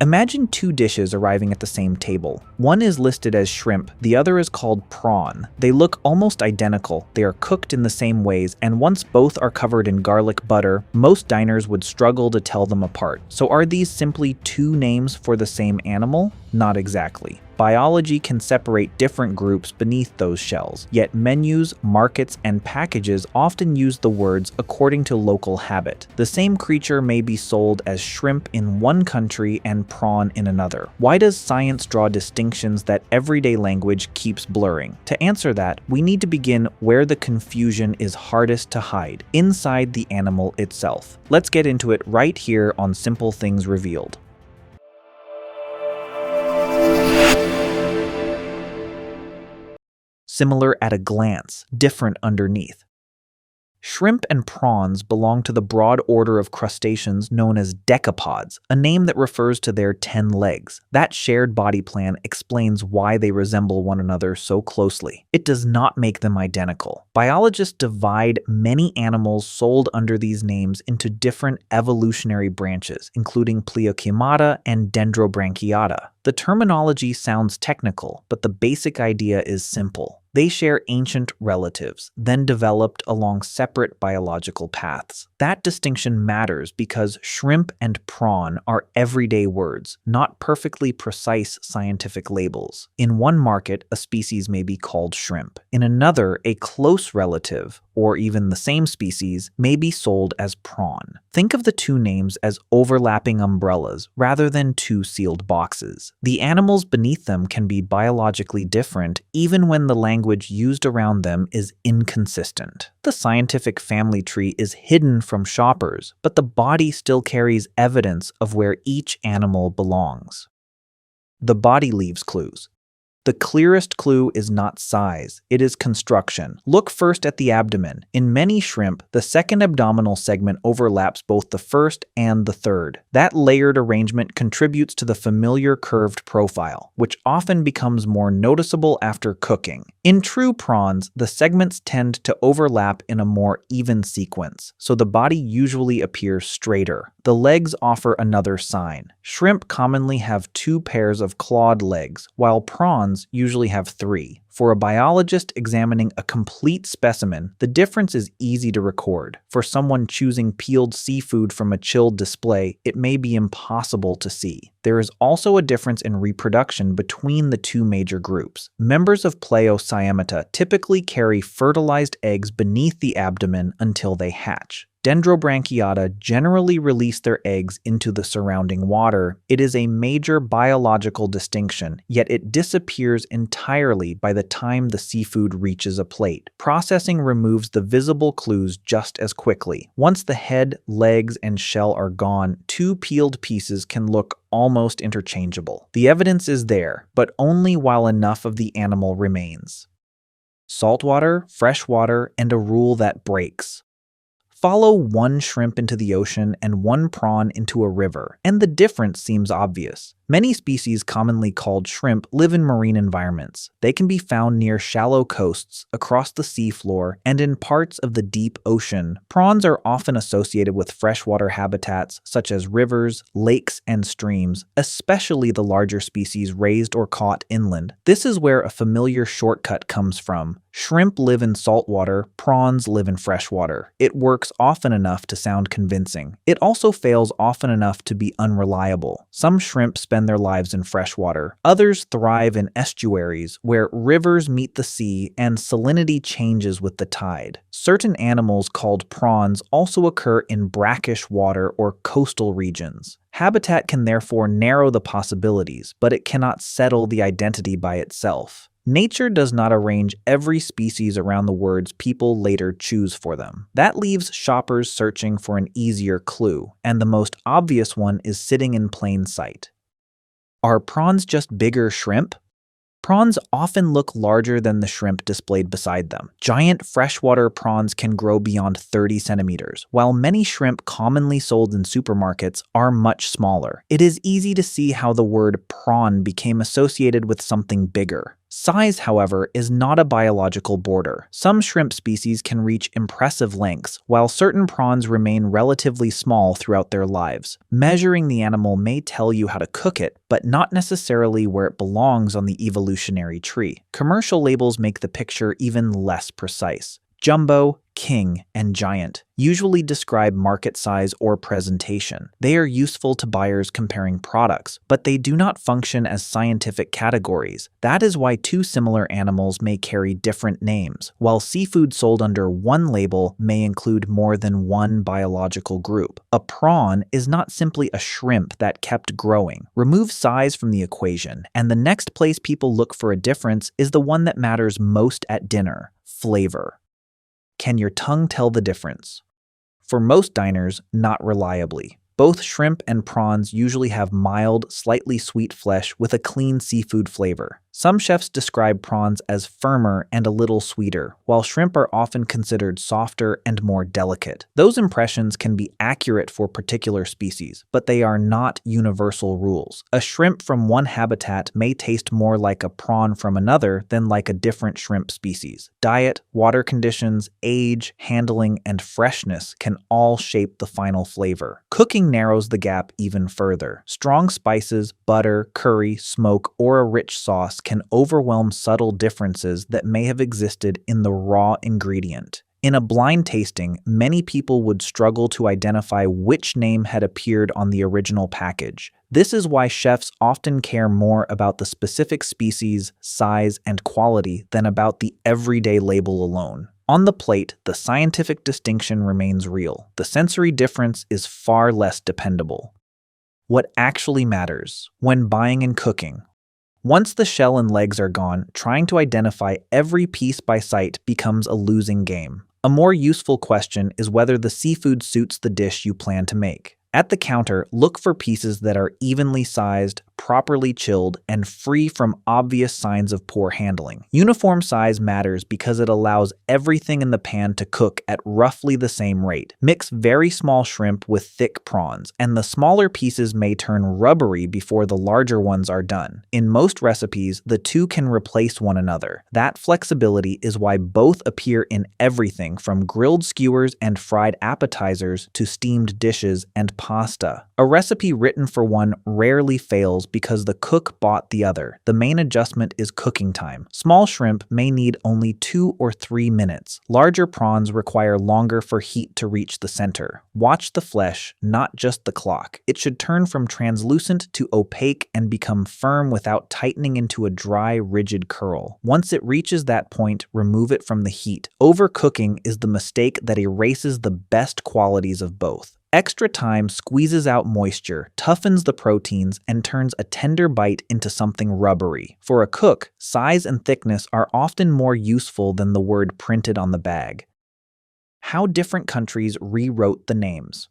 Imagine two dishes arriving at the same table. One is listed as shrimp, the other is called prawn. They look almost identical, they are cooked in the same ways, and once both are covered in garlic butter, most diners would struggle to tell them apart. So are these simply two names for the same animal? Not exactly. Biology can separate different groups beneath those shells, yet menus, markets, and packages often use the words according to local habit. The same creature may be sold as shrimp in one country and prawn in another. Why does science draw distinctions that everyday language keeps blurring? To answer that, we need to begin where the confusion is hardest to hide, inside the animal itself. Let's get into it right here on Simple Things Revealed. Similar at a glance, different underneath. Shrimp and prawns belong to the broad order of crustaceans known as decapods, a name that refers to their 10 legs. That shared body plan explains why they resemble one another so closely. It does not make them identical. Biologists divide many animals sold under these names into different evolutionary branches, including Pleochemata and Dendrobranchiata. The terminology sounds technical, but the basic idea is simple. They share ancient relatives, then developed along separate biological paths. That distinction matters because shrimp and prawn are everyday words, not perfectly precise scientific labels. In one market, a species may be called shrimp. In another, a close relative, or even the same species, may be sold as prawn. Think of the two names as overlapping umbrellas rather than two sealed boxes. The animals beneath them can be biologically different even when the language used around them is inconsistent. The scientific family tree is hidden from shoppers, but the body still carries evidence of where each animal belongs. The body leaves clues. The clearest clue is not size, it is construction. Look first at the abdomen. In many shrimp, the second abdominal segment overlaps both the first and the third. That layered arrangement contributes to the familiar curved profile, which often becomes more noticeable after cooking. In true prawns, the segments tend to overlap in a more even sequence, so the body usually appears straighter. The legs offer another sign. Shrimp commonly have 2 pairs of clawed legs, while prawns usually have 3. For a biologist examining a complete specimen, the difference is easy to record. For someone choosing peeled seafood from a chilled display, it may be impossible to see. There is also a difference in reproduction between the two major groups. Members of Pleocyemata typically carry fertilized eggs beneath the abdomen until they hatch. Dendrobranchiata generally release their eggs into the surrounding water. It is a major biological distinction, yet it disappears entirely by the time the seafood reaches a plate. Processing removes the visible clues just as quickly. Once the head, legs, and shell are gone, 2 peeled pieces can look almost interchangeable. The evidence is there, but only while enough of the animal remains. Saltwater, freshwater, and a rule that breaks. Follow one shrimp into the ocean and one prawn into a river, and the difference seems obvious. Many species commonly called shrimp live in marine environments. They can be found near shallow coasts, across the seafloor, and in parts of the deep ocean. Prawns are often associated with freshwater habitats such as rivers, lakes, and streams, especially the larger species raised or caught inland. This is where a familiar shortcut comes from. Shrimp live in saltwater, prawns live in freshwater. It works often enough to sound convincing. It also fails often enough to be unreliable. Some shrimp spend their lives in freshwater. Others thrive in estuaries, where rivers meet the sea and salinity changes with the tide. Certain animals called prawns also occur in brackish water or coastal regions. Habitat can therefore narrow the possibilities, but it cannot settle the identity by itself. Nature does not arrange every species around the words people later choose for them. That leaves shoppers searching for an easier clue, and the most obvious one is sitting in plain sight. Are prawns just bigger shrimp? Prawns often look larger than the shrimp displayed beside them. Giant freshwater prawns can grow beyond 30 centimeters, while many shrimp commonly sold in supermarkets are much smaller. It is easy to see how the word prawn became associated with something bigger. Size, however, is not a biological border. Some shrimp species can reach impressive lengths, while certain prawns remain relatively small throughout their lives. Measuring the animal may tell you how to cook it, but not necessarily where it belongs on the evolutionary tree. Commercial labels make the picture even less precise. Jumbo, king, and giant usually describe market size or presentation. They are useful to buyers comparing products, but they do not function as scientific categories. That is why two similar animals may carry different names, while seafood sold under one label may include more than one biological group. A prawn is not simply a shrimp that kept growing. Remove size from the equation, and the next place people look for a difference is the one that matters most at dinner: flavor. Can your tongue tell the difference? For most diners, not reliably. Both shrimp and prawns usually have mild, slightly sweet flesh with a clean seafood flavor. Some chefs describe prawns as firmer and a little sweeter, while shrimp are often considered softer and more delicate. Those impressions can be accurate for particular species, but they are not universal rules. A shrimp from one habitat may taste more like a prawn from another than like a different shrimp species. Diet, water conditions, age, handling, and freshness can all shape the final flavor. Cooking narrows the gap even further. Strong spices, butter, curry, smoke, or a rich sauce can overwhelm subtle differences that may have existed in the raw ingredient. In a blind tasting, many people would struggle to identify which name had appeared on the original package. This is why chefs often care more about the specific species, size, and quality than about the everyday label alone. On the plate, the scientific distinction remains real. The sensory difference is far less dependable. What actually matters when buying and cooking? Once the shell and legs are gone, trying to identify every piece by sight becomes a losing game. A more useful question is whether the seafood suits the dish you plan to make. At the counter, look for pieces that are evenly sized, properly chilled, and free from obvious signs of poor handling. Uniform size matters because it allows everything in the pan to cook at roughly the same rate. Mix very small shrimp with thick prawns, and the smaller pieces may turn rubbery before the larger ones are done. In most recipes, the two can replace one another. That flexibility is why both appear in everything from grilled skewers and fried appetizers to steamed dishes and pasta. A recipe written for one rarely fails because the cook bought the other. The main adjustment is cooking time. Small shrimp may need only 2 or 3 minutes. Larger prawns require longer for heat to reach the center. Watch the flesh, not just the clock. It should turn from translucent to opaque and become firm without tightening into a dry, rigid curl. Once it reaches that point, remove it from the heat. Overcooking is the mistake that erases the best qualities of both. Extra time squeezes out moisture, toughens the proteins, and turns a tender bite into something rubbery. For a cook, size and thickness are often more useful than the word printed on the bag. How different countries rewrote the names.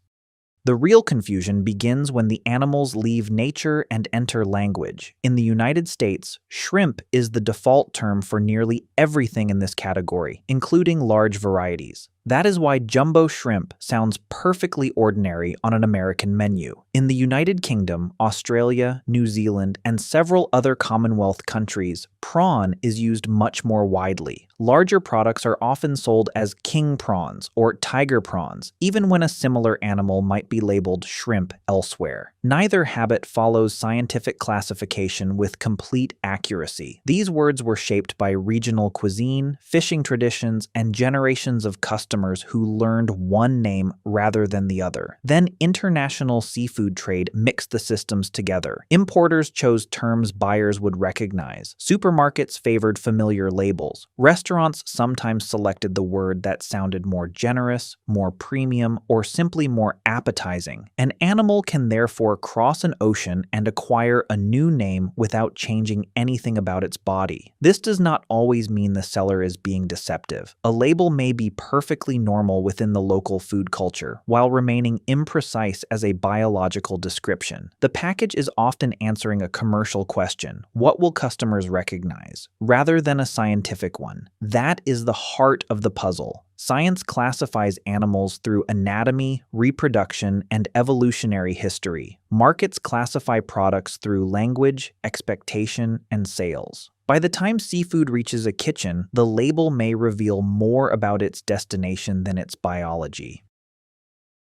The real confusion begins when the animals leave nature and enter language. In the United States, shrimp is the default term for nearly everything in this category, including large varieties. That is why jumbo shrimp sounds perfectly ordinary on an American menu. In the United Kingdom, Australia, New Zealand, and several other Commonwealth countries, prawn is used much more widely. Larger products are often sold as king prawns or tiger prawns, even when a similar animal might be labeled shrimp elsewhere. Neither habit follows scientific classification with complete accuracy. These words were shaped by regional cuisine, fishing traditions, and generations of customers who learned one name rather than the other. Then international seafood trade mixed the systems together. Importers chose terms buyers would recognize. Supermarkets favored familiar labels. Restaurants sometimes selected the word that sounded more generous, more premium, or simply more appetizing. An animal can therefore cross an ocean and acquire a new name without changing anything about its body. This does not always mean the seller is being deceptive. A label may be perfectly normal within the local food culture, while remaining imprecise as a biological description. The package is often answering a commercial question: what will customers recognize? Rather than a scientific one. That is the heart of the puzzle. Science classifies animals through anatomy, reproduction, and evolutionary history. Markets classify products through language, expectation, and sales. By the time seafood reaches a kitchen, the label may reveal more about its destination than its biology.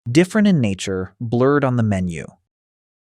Different in nature, blurred on the menu.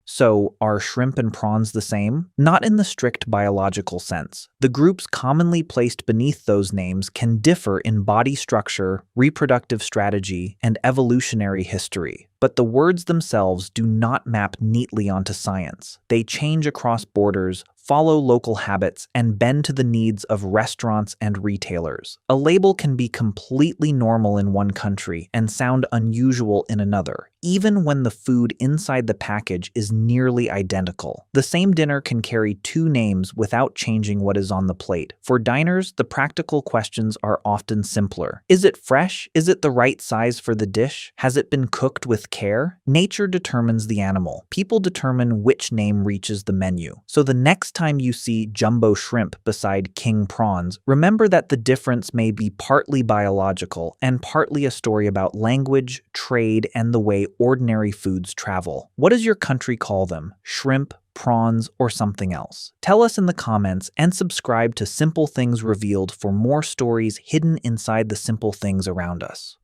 So, are shrimp and prawns the same? Not in the strict biological sense. The groups commonly placed beneath those names can differ in body structure, reproductive strategy, and evolutionary history. But the words themselves do not map neatly onto science. They change across borders, follow local habits, and bend to the needs of restaurants and retailers. A label can be completely normal in one country and sound unusual in another, even when the food inside the package is nearly identical. The same dinner can carry two names without changing what is on the plate. For diners, the practical questions are often simpler. Is it fresh? Is it the right size for the dish? Has it been cooked with care? Nature determines the animal. People determine which name reaches the menu. So the next time you see jumbo shrimp beside king prawns, remember that the difference may be partly biological and partly a story about language, trade, and the way ordinary foods travel. What does your country call them? Shrimp, prawns, or something else? Tell us in the comments and subscribe to Simple Things Revealed for more stories hidden inside the simple things around us.